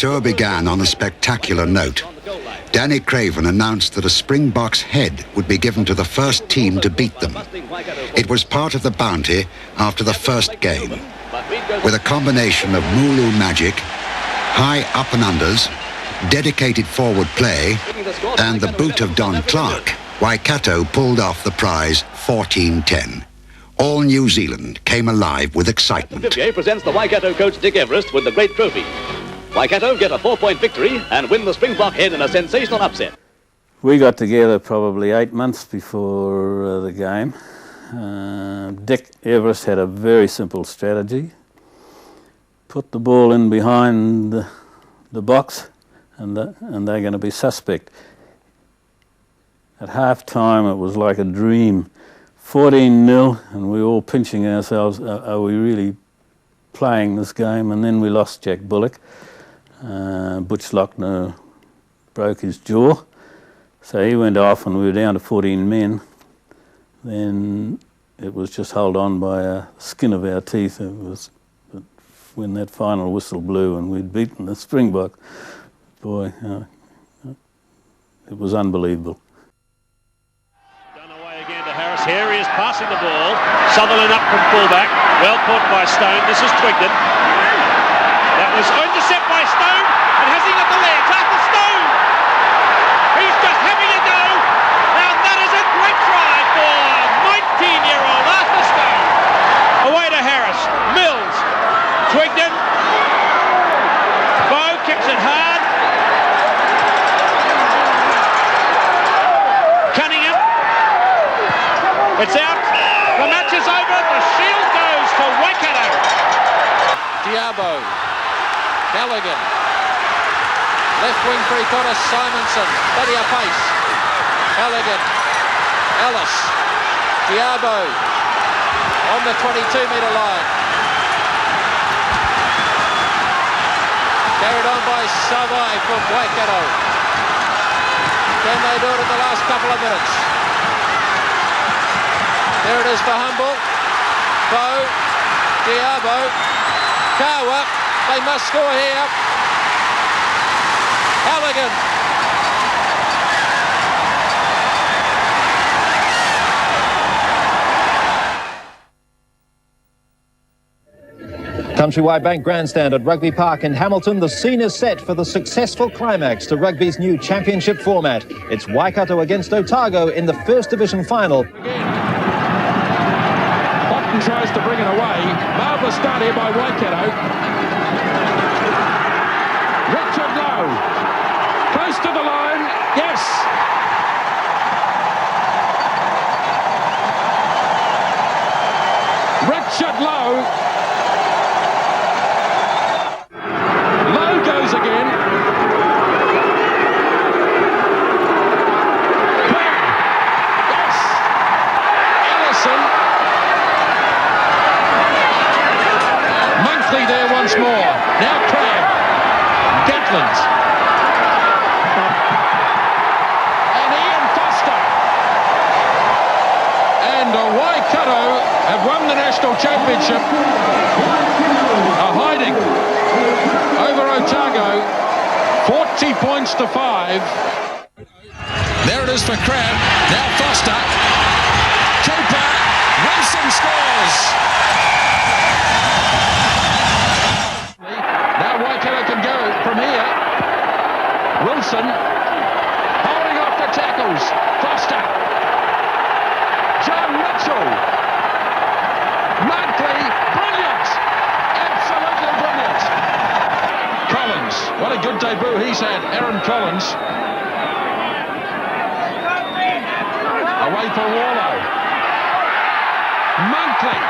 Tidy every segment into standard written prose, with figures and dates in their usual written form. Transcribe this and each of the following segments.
tour began on a spectacular note. Danny Craven announced that a Springbok's head would be given to the first team to beat them. It was part of the bounty after the first game. With a combination of Mooloo magic, high up and unders, dedicated forward play, and the boot of Don Clark, Waikato pulled off the prize 14-10. All New Zealand came alive with excitement. Vivier presents the Waikato coach Dick Everest with the great trophy. Waikato get a 4-point victory and win the Springbok head in a sensational upset. We got together probably 8 months before the game. Dick Everest had a very simple strategy. Put the ball in behind the box and they're going to be suspect. At half-time it was like a dream. 14-0 and we were all pinching ourselves, are we really playing this game? And then we lost Jack Bullock. Butch Lochner broke his jaw, so he went off and we were down to 14 men. Then it was just held on by the skin of our teeth. It was when that final whistle blew and we'd beaten the Springbok. Boy, it was unbelievable. Here he is passing the ball. Sutherland up from fullback. Well caught by Stone. This is Twigden. That was intercept by Stone. And has he got the legs? Arthur Stone! He's just having a go. And that is a great try for 19-year-old Arthur Stone. Away to Harris. Mills. Twigden. Bow kicks it hard. Cunningham. It's out. The match is over. The shield goes for Waikato. Diabo. Callaghan. Left wing three-quarter Simonson. Steady a pace. Callaghan. Ellis. Diabo. On the 22-metre line. Carried on by Savai from Waikato. Can they do it in the last couple of minutes? There it is for Humble. Bow. Diabo. Kawa. They must score here. Halligan. Countrywide Bank Grandstand at Rugby Park in Hamilton. The scene is set for the successful climax to rugby's new championship format. It's Waikato against Otago in the First Division final. Tries to bring it away. Marvellous start here by Waikato. Richard Lowe. Close to the line. Yes. Richard Lowe. Lowe goes again. Yes. Ellison. There once more. Now Crabb. Gatland. And Ian Foster. And Waikato have won the national championship. A hiding over Otago. 40 points to 5. There it is for Crabb. Now Foster. Cooper. Wilson scores. From here, Wilson holding off the tackles. Foster, John Mitchell, Markley, brilliant, absolutely brilliant. Collins, what a good debut he's had. Aaron Collins, away for Warlow. Markley.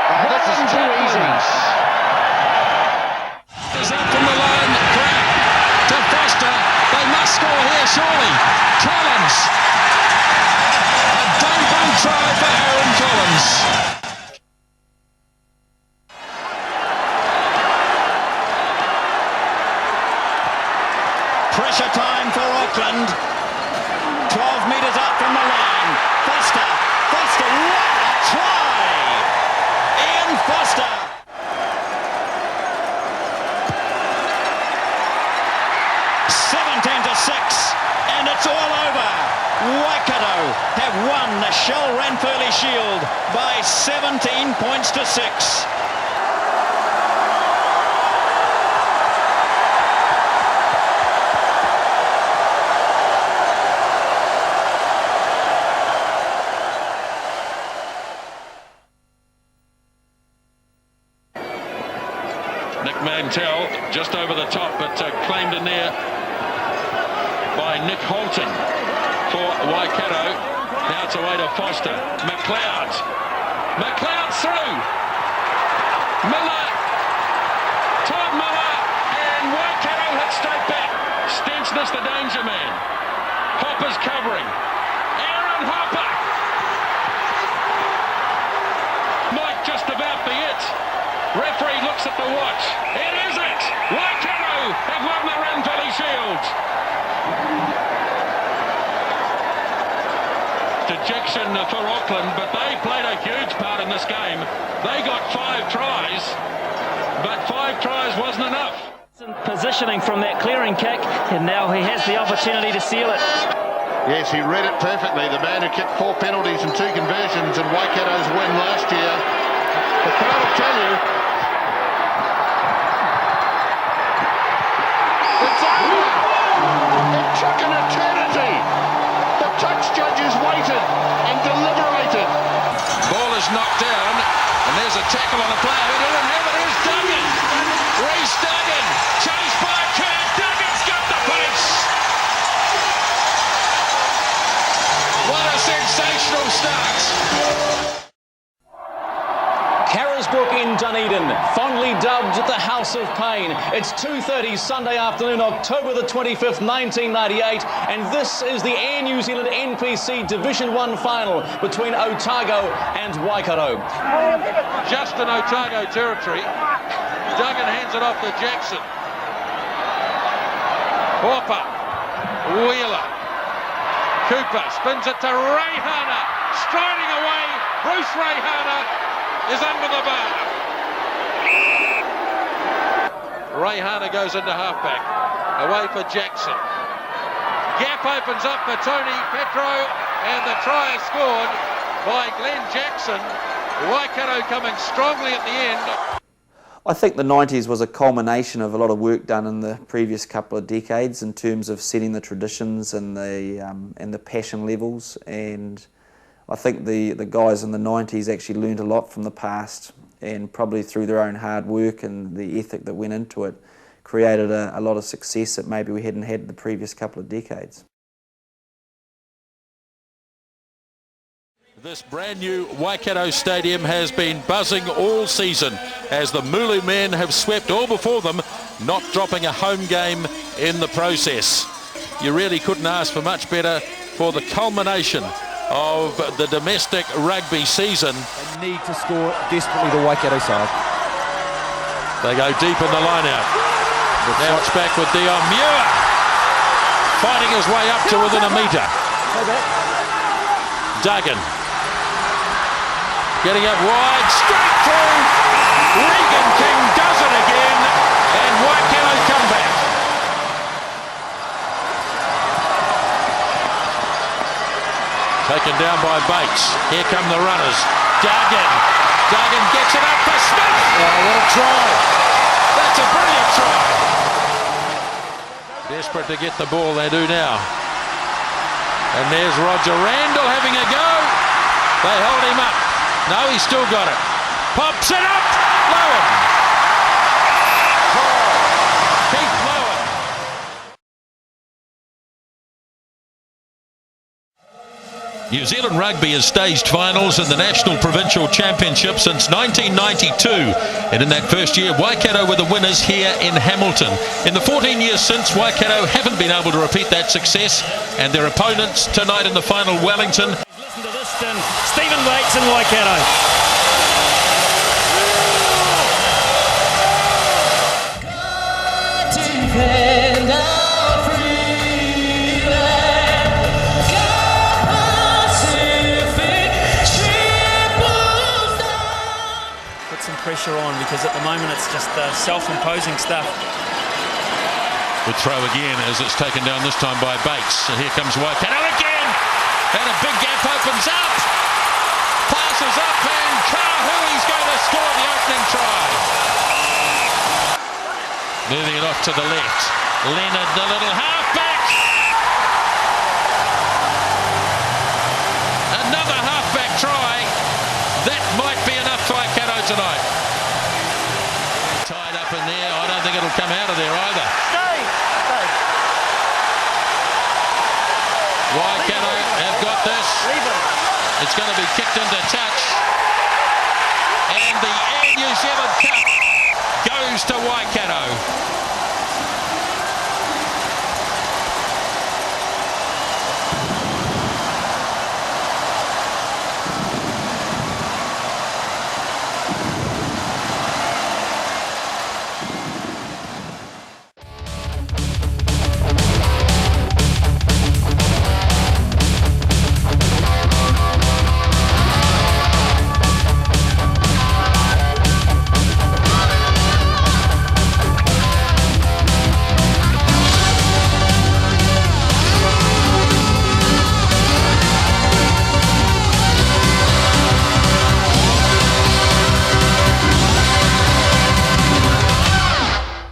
Oh, this is too easy. Up from the line, Crabb to Foster. They must score here, surely. Collins. A dunk try for Aaron Collins. Pressure time for Auckland. 12 metres out from the line. Foster. Foster. What a try! Ian Foster. 6, and it's all over. Waikato have won the Shell Ranfurly Shield by 17 points to 6. Nick Mantell just over the top, but claimed in there by Nick Holton for Waikato. Now it's away to Foster. McLeod. McLeod through. Miller. Todd Miller. And Waikato hit straight back. Stensness the danger man. Hopper's covering. Aaron Hopper. Might just about be it. Referee looks at the watch. It is it! Waikato have won the Ranfurly Shield. Dejection for Auckland, but they played a huge part in this game. They got 5 tries, but 5 tries wasn't enough. Positioning from that clearing kick, and now he has the opportunity to seal it. Yes, he read it perfectly. The man who kicked 4 penalties and 2 conversions in Waikato's win last year. The crowd will tell you. It's over! It took an eternity. The touch judges waited and deliberated. Ball is knocked down, and there's a tackle on a player who didn't have it. Here's Duggan. Reece Duggan. Chased by Kirk. Duggan's got the pace. What a sensational start. Carrollsbrook in Dunedin, fondly dubbed the House of Pain. It's 2:30 Sunday afternoon, October the 25th, 1998, and this is the Air New Zealand NPC Division 1 final between Otago and Waikato. Just in Otago territory. Duggan hands it off to Jackson. Hopper. Wheeler. Cooper spins it to Reihana. Striding away. Bruce Reihana is under the bar. Reihana goes into halfback. Away for Jackson. Gap opens up for Tony Petro, and the try is scored by Glenn Jackson. Waikato coming strongly at the end. I think the 90s was a culmination of a lot of work done in the previous couple of decades in terms of setting the traditions and the passion levels, and I think the guys in the 90s actually learned a lot from the past, and probably through their own hard work and the ethic that went into it, created a lot of success that maybe we hadn't had the previous couple of decades. This brand new Waikato Stadium has been buzzing all season as the Mooloo men have swept all before them, not dropping a home game in the process. You really couldn't ask for much better for the culmination of the domestic rugby season. They need to score desperately, the Waikato side. They go deep in the line out. Now it's back with Dion Muir, fighting his way up to within a metre. Duggan. Getting up wide, straight through. Regan King does it again, and Waikato come back. Taken down by Bates. Here come the runners. Duggan. Duggan gets it up for Smith. Oh, what a try. That's a brilliant try. Desperate to get the ball, they do now. And there's Roger Randall having a go. They hold him up. No, he's still got it. Pops it up. Lowen. Keith Lowen. New Zealand Rugby has staged finals in the National Provincial Championship since 1992. And in that first year, Waikato were the winners here in Hamilton. In the 14 years since, Waikato haven't been able to repeat that success. And their opponents tonight in the final, Wellington. Listen to this, Stephen Bates in Waikato. Put some pressure on, because at the moment it's just self-imposing stuff. Good throw again as it's taken down this time by Bates. So here comes Waikato again. And a big gap opens up. Passes up and Kahui's going to score the opening try. Moving it off to the left. Leonard, the little halfback. Another halfback try. That might be enough for Waikato tonight. Tied up in there. I don't think it'll come out of there either. Waikato have got this. It's going to be kicked into touch. And the Air New Zealand Cup goes to Waikato.